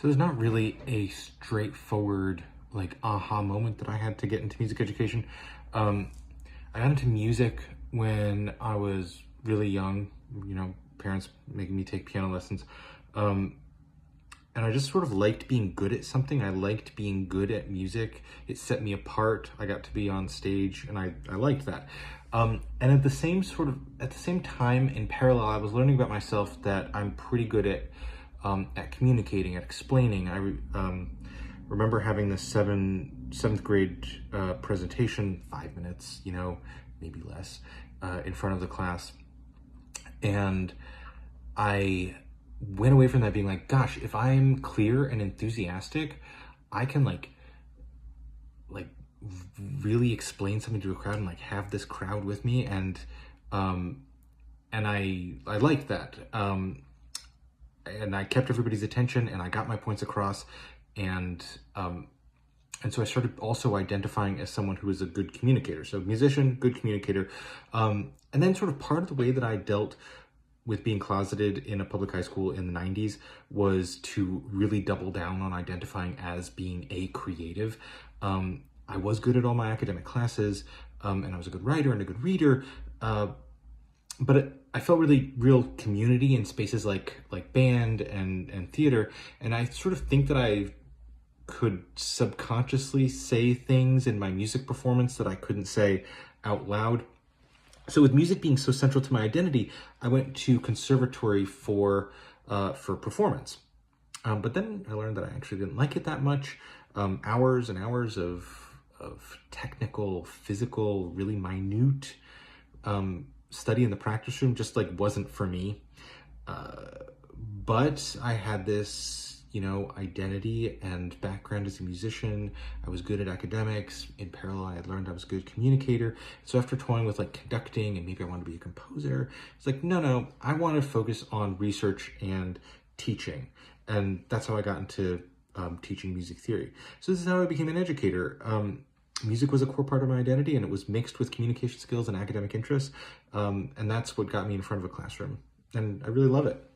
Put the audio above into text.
So there's not really a straightforward like aha moment that I had to get into music education. Um, I got into music when I was really young, parents making me take piano lessons. Um, and I just sort of liked being good at something. I liked being good at music. It set me apart. I got to be on stage and I liked that. And at the same time in parallel, I was learning about myself that I'm pretty good at communicating, at explaining. Remember having this seventh grade presentation, 5 minutes, maybe less, in front of the class. And I went away from that being like, gosh, if I'm clear and enthusiastic, I can like really explain something to a crowd and like have this crowd with me. And I liked that. And I kept everybody's attention and I got my points across. And so I started also identifying as someone who is a good communicator. So musician, good communicator. And then sort of part of the way that I dealt with being closeted in a public high school in the 90s was to really double down on identifying as being a creative. I was good at all my academic classes, and I was a good writer and a good reader. But I felt really real community in spaces like band and theater. And I sort of think that I could subconsciously say things in my music performance that I couldn't say out loud. So with music being so central to my identity, I went to conservatory for performance. But then I learned that I actually didn't like it that much. Hours and hours of technical, physical, really minute study in the practice room just wasn't for me. But I had this identity and background as a musician. I was good at academics. In parallel, I had learned I was a good communicator. So after toying with conducting and maybe I wanted to be a composer, it's no, I want to focus on research and teaching. And that's how I got into teaching music theory. So this is how I became an educator. Music was a core part of my identity, and it was mixed with communication skills and academic interests. And that's what got me in front of a classroom. And I really love it.